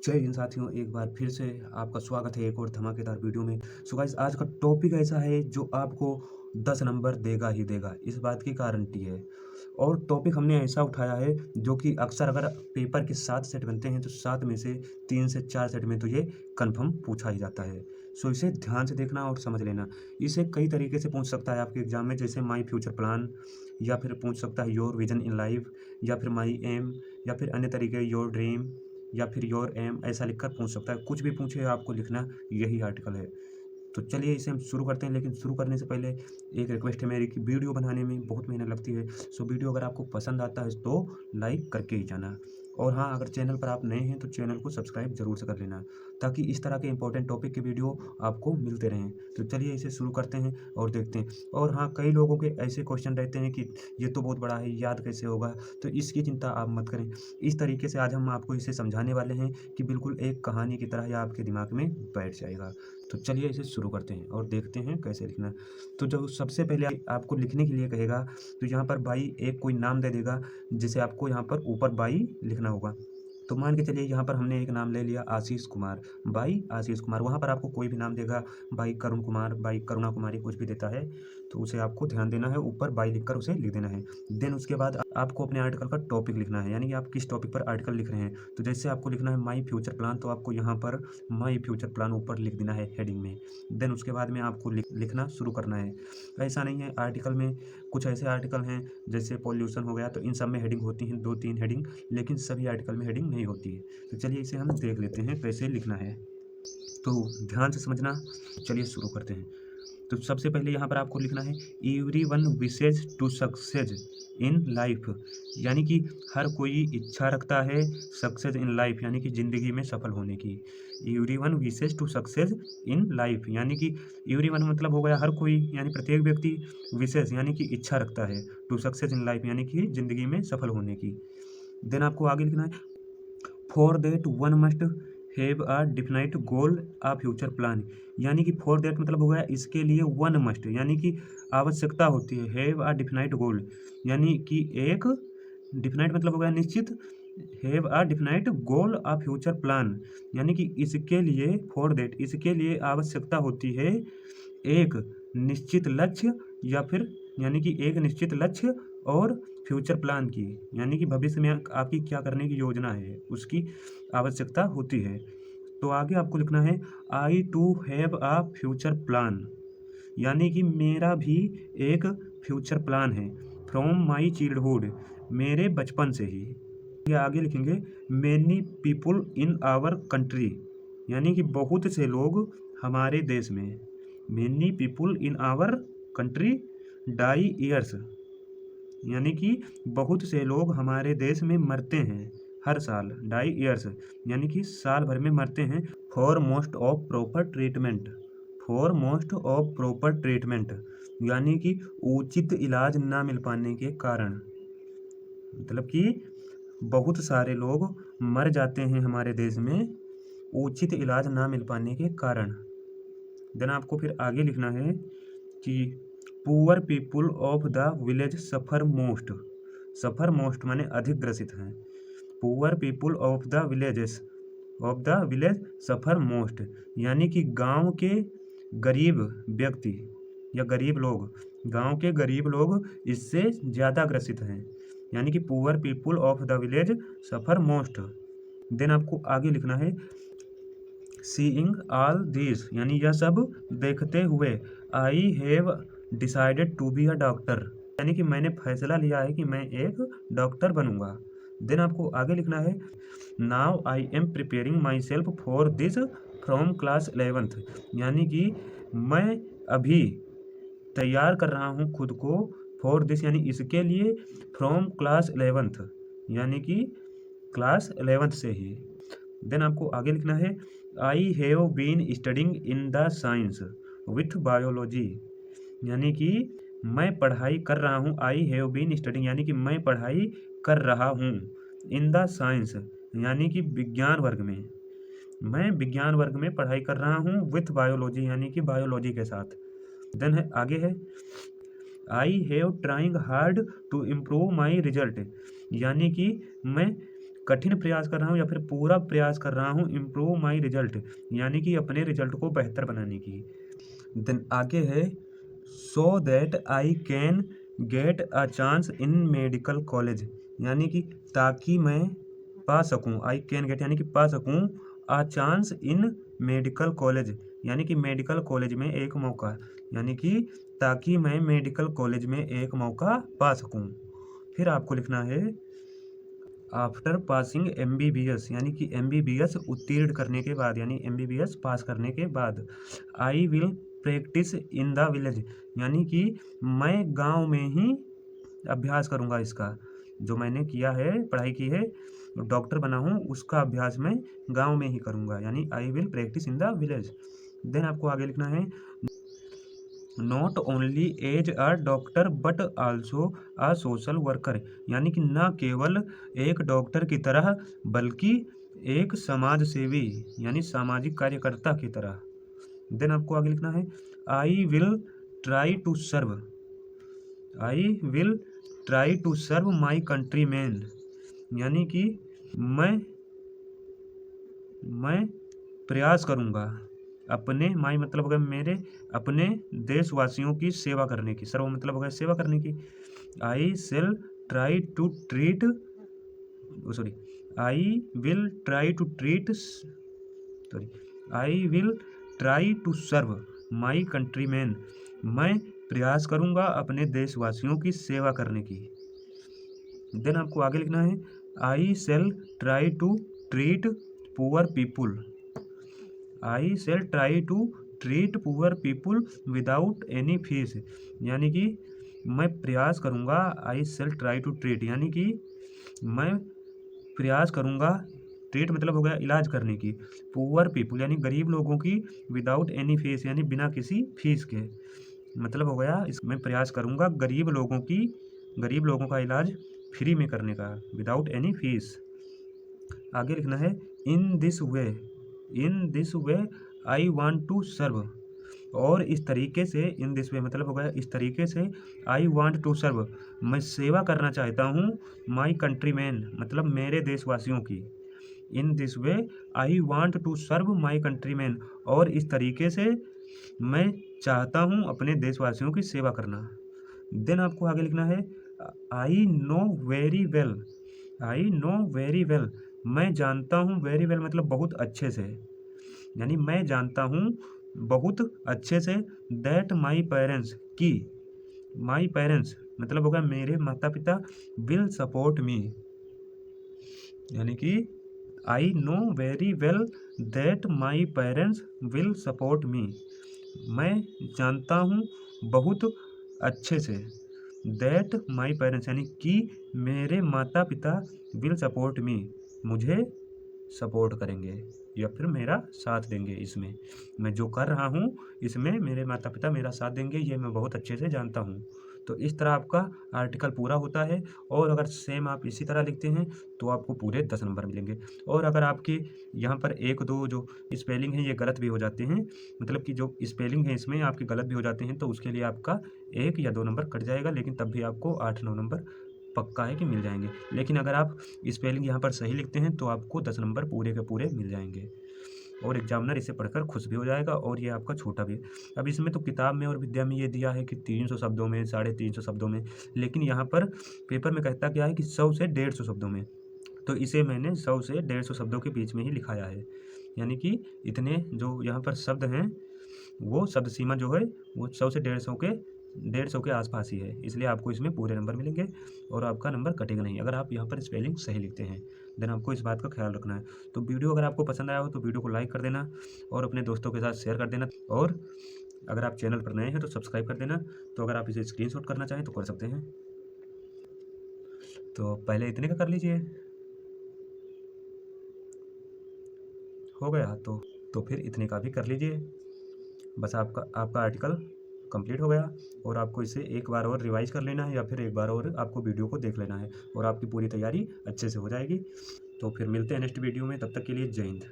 जय हिंद साथियों, एक बार फिर से आपका स्वागत है एक और धमाकेदार वीडियो में। सो गाइस, आज का टॉपिक ऐसा है जो आपको 10 नंबर देगा ही देगा, इस बात की गारंटी है। और टॉपिक हमने ऐसा उठाया है जो कि अक्सर अगर पेपर के 7 सेट बनते हैं तो 7 में से 3 से 4 सेट में तो ये कन्फर्म पूछा ही जाता है। सो इसे ध्यान से देखना और समझ लेना। इसे कई तरीके से पूछ सकता है आपके एग्जाम में, जैसे माई फ्यूचर प्लान, या फिर पूछ सकता है योर विजन इन लाइफ, या फिर माई एम, या फिर अन्य तरीके योर ड्रीम, या फिर योर एम, ऐसा लिखकर पूछ सकता है। कुछ भी पूछे, आपको लिखना यही आर्टिकल है। तो चलिए इसे हम शुरू करते हैं, लेकिन शुरू करने से पहले एक रिक्वेस्ट है मेरी कि वीडियो बनाने में बहुत मेहनत लगती है। सो वीडियो अगर आपको पसंद आता है तो लाइक करके ही जाना। और हाँ, अगर चैनल पर आप नए हैं तो चैनल को सब्सक्राइब जरूर से कर लेना, ताकि इस तरह के इंपॉर्टेंट टॉपिक के वीडियो आपको मिलते रहें। तो चलिए इसे शुरू करते हैं और देखते हैं। और हाँ, कई लोगों के ऐसे क्वेश्चन रहते हैं कि ये तो बहुत बड़ा है, याद कैसे होगा, तो इसकी चिंता आप मत करें। इस तरीके से आज हम आपको इसे समझाने वाले हैं कि बिल्कुल एक कहानी की तरह यह आपके दिमाग में बैठ जाएगा। तो चलिए इसे शुरू करते हैं और देखते हैं कैसे लिखना है। तो जो सबसे पहले आपको लिखने के लिए कहेगा, तो यहाँ पर बाई एक कोई नाम दे देगा, जिसे आपको यहाँ पर ऊपर बाई लिखना होगा। तो मान के चलिए यहाँ पर हमने एक नाम ले लिया आशीष कुमार, बाई आशीष कुमार। वहाँ पर आपको कोई भी नाम देगा, बाई करुण कुमार, बाई करुणा कुमारी, कुछ भी देता है तो उसे आपको ध्यान देना है, ऊपर बाई लिखकर उसे लिख देना है। देन उसके बाद आपको अपने आर्टिकल का टॉपिक लिखना है, यानी कि आप किस टॉपिक पर आर्टिकल लिख रहे हैं। तो जैसे आपको लिखना है माई फ्यूचर प्लान, तो आपको यहाँ पर माई फ्यूचर प्लान ऊपर लिख देना है हेडिंग में। देन उसके बाद में आपको लिखना शुरू करना है। ऐसा नहीं है, आर्टिकल में कुछ ऐसे आर्टिकल हैं जैसे पॉल्यूशन हो गया, तो इन सब में हेडिंग होती हैं 2-3 हेडिंग, लेकिन सभी आर्टिकल में हेडिंग नहीं होती है। तो चलिए इसे हम देख लेते हैं कैसे लिखना है, तो ध्यान से समझना। चलिए शुरू करते हैं। तो सबसे पहले यहाँ पर आपको लिखना है everyone wishes to success in life, यानी कि हर कोई इच्छा रखता है सक्सेस इन लाइफ, यानी कि ज़िंदगी में सफल होने की। Everyone wishes to success in life, यानी कि एवरीवन मतलब हो गया हर कोई, यानी प्रत्येक व्यक्ति, विशेष यानी कि इच्छा रखता है, टू सक्सेस इन लाइफ यानी कि ज़िंदगी में सफल होने की। देन आपको आगे लिखना है for that one must have a defined goal a future plan, यानी कि फॉर देट मतलब हो गया इसके लिए, वन मस्ट यानी कि आवश्यकता होती है, हैव अ डिफाइंड गोल यानी कि एक, डिफाइंड मतलब हो गया निश्चित, have a defined goal a future plan यानी कि इसके लिए, फॉर देट इसके लिए आवश्यकता होती है एक निश्चित लक्ष्य, या फिर यानी कि एक निश्चित लक्ष्य और फ्यूचर प्लान की, यानी कि भविष्य में आपकी क्या करने की योजना है उसकी आवश्यकता होती है। तो आगे आपको लिखना है I to have a future plan, यानी कि मेरा भी एक फ्यूचर प्लान है, फ्रॉम माई चाइल्डहुड, मेरे बचपन से ही। ये आगे लिखेंगे many people in our country, यानी कि बहुत से लोग हमारे देश में, many people in our country die years, यानी कि बहुत से लोग हमारे देश में मरते हैं हर साल, डाई ईयर्स यानी कि साल भर में मरते हैं, for most of proper treatment, for most of proper treatment यानी कि उचित इलाज ना मिल पाने के कारण, मतलब कि बहुत सारे लोग मर जाते हैं हमारे देश में उचित इलाज ना मिल पाने के कारण। देन आपको फिर आगे लिखना है कि poor people of the village suffer most माने अधिक ग्रसित हैं, poor people of the village suffer most, यानी कि गांव के गरीब व्यक्ति या गरीब लोग, गांव के गरीब लोग इससे ज़्यादा ग्रसित हैं, यानी कि poor people of the village suffer most. Then आपको आगे लिखना है सीइंग ऑल दिस, यानी यह सब देखते हुए, I have decided to be a doctor, यानी कि मैंने फैसला लिया है कि मैं एक डॉक्टर बनूंगा। देन आपको आगे लिखना है now I am preparing my self for this from class 11th, यानी कि मैं अभी तैयार कर रहा हूँ खुद को, फॉर दिस यानी इसके लिए, फ्रॉम क्लास 11th यानी कि क्लास 11th से ही। देन आपको आगे लिखना है I have been studying in the science with biology, यानी कि मैं पढ़ाई कर रहा हूँ, आई हैव बीन स्टडिंग यानी कि मैं पढ़ाई कर रहा हूँ, इन द साइंस यानी कि विज्ञान वर्ग में, मैं विज्ञान वर्ग में पढ़ाई कर रहा हूँ, विथ बायोलॉजी यानी कि बायोलॉजी के साथ। देन है आगे है I have trying hard to improve my result, यानी कि मैं कठिन प्रयास कर रहा हूँ या फिर पूरा प्रयास कर रहा हूँ इम्प्रूव माई रिजल्ट, यानी कि अपने रिजल्ट को बेहतर बनाने की। देन आगे है so that I can get a chance in medical college, यानी कि ताकि मैं पा सकूं, आई कैन गेट यानी कि पा सकूं, a chance in medical college यानी कि मेडिकल कॉलेज में एक मौका, यानी कि ताकि मैं मेडिकल कॉलेज में एक मौका पा सकूं। फिर आपको लिखना है आफ्टर पासिंग MBBS, यानी कि MBBS उत्तीर्ण करने के बाद, यानी MBBS पास करने के बाद, आई will practice in the village, यानी कि मैं गांव में ही अभ्यास करूंगा इसका, जो मैंने किया है, पढ़ाई की है, डॉक्टर बना हूँ, उसका अभ्यास मैं गांव में ही करूंगा, यानी I will practice in the village. Then आपको आगे लिखना है not only as a doctor but also a social worker, यानी कि न केवल एक डॉक्टर की तरह बल्कि एक समाज सेवी यानी सामाजिक कार्यकर्ता की तरह। देन आपको आगे लिखना है I will try to serve, I will try to serve my country man, यानी कि मैं प्रयास करूँगा अपने, माई मतलब हो गया मेरे, अपने देशवासियों की सेवा करने की, सर्व मतलब हो गया सेवा करने की। I shall try to treat sorry I will try to treat sorry I will try to serve my country man, मैं प्रयास करूँगा अपने देशवासियों की सेवा करने की। देन आपको आगे लिखना है I shall try to treat poor people, I shall try to treat poor people without any fees, यानी कि मैं प्रयास करूँगा, I shall try to treat यानी कि मैं प्रयास करूँगा, ट्रीट मतलब हो गया इलाज करने की, पुअर पीपुल यानी गरीब लोगों की, विदाउट एनी फीस यानी बिना किसी फीस के, मतलब हो गया मैं प्रयास करूँगा गरीब लोगों का इलाज फ्री में करने का, विदाउट एनी फीस। आगे लिखना है in this way I want to serve, और इस तरीके से, इन दिस वे मतलब हो गया इस तरीके से, आई वांट टू सर्व मैं सेवा करना चाहता हूँ, माई कंट्री मैन मतलब मेरे देशवासियों की, in this way I want to serve my country man, और इस तरीके से मैं चाहता हूँ अपने देशवासियों की सेवा करना। देन आपको आगे लिखना है I know very well, I know very well मैं जानता हूँ, वेरी वेल मतलब बहुत अच्छे से, यानी मैं जानता हूँ बहुत अच्छे से, दैट माई पेरेंट्स की, माई पेरेंट्स मतलब होगा मेरे माता पिता, विल सपोर्ट मी, यानी कि I know very well that my parents will support me, मैं जानता हूँ बहुत अच्छे से, दैट माई पेरेंट्स यानी कि मेरे माता पिता, विल सपोर्ट मी मुझे सपोर्ट करेंगे या फिर मेरा साथ देंगे, इसमें मैं जो कर रहा हूँ इसमें मेरे माता पिता मेरा साथ देंगे, ये मैं बहुत अच्छे से जानता हूँ। तो इस तरह आपका आर्टिकल पूरा होता है, और अगर सेम आप इसी तरह लिखते हैं तो आपको पूरे 10 नंबर मिलेंगे। और अगर आपके यहाँ पर एक दो जो स्पेलिंग है ये गलत भी हो जाते हैं, मतलब कि जो स्पेलिंग है इसमें आपके गलत भी हो जाते हैं, तो उसके लिए आपका 1 या 2 नंबर कट जाएगा, लेकिन तब भी आपको 8-9 नंबर पक्का है कि मिल जाएंगे। लेकिन अगर आप स्पेलिंग यहाँ पर सही लिखते हैं तो आपको 10 नंबर पूरे के पूरे मिल जाएंगे, और एग्जामिनर इसे पढ़कर खुश भी हो जाएगा, और ये आपका छोटा भी। अब इसमें तो किताब में और विद्या में ये दिया है कि 300 शब्दों में, 350 शब्दों में, लेकिन यहाँ पर पेपर में कहता क्या है कि 100 से 150 शब्दों में, तो इसे मैंने 100 से 150 शब्दों के बीच में ही लिखाया है, यानी कि इतने जो यहाँ पर शब्द हैं वो शब्द सीमा जो है वो 100 से 150 के आसपास ही है, इसलिए आपको इसमें पूरे नंबर मिलेंगे और आपका नंबर कटेगा नहीं अगर आप यहाँ पर स्पेलिंग सही लिखते हैं। देन आपको इस बात का ख्याल रखना है। तो वीडियो अगर आपको पसंद आया हो तो वीडियो को लाइक कर देना और अपने दोस्तों के साथ शेयर कर देना, और अगर आप चैनल पर नए हैं तो सब्सक्राइब कर देना। तो अगर आप इसे स्क्रीनशॉट करना चाहें तो कर सकते हैं। तो पहले इतने का कर लीजिए, हो गया तो फिर इतने का भी कर लीजिए। बस आपका आर्टिकल कंप्लीट हो गया, और आपको इसे एक बार और रिवाइज कर लेना है या फिर एक बार और आपको वीडियो को देख लेना है, और आपकी पूरी तैयारी अच्छे से हो जाएगी। तो फिर मिलते हैं नेक्स्ट वीडियो में, तब तक के लिए जय हिंद।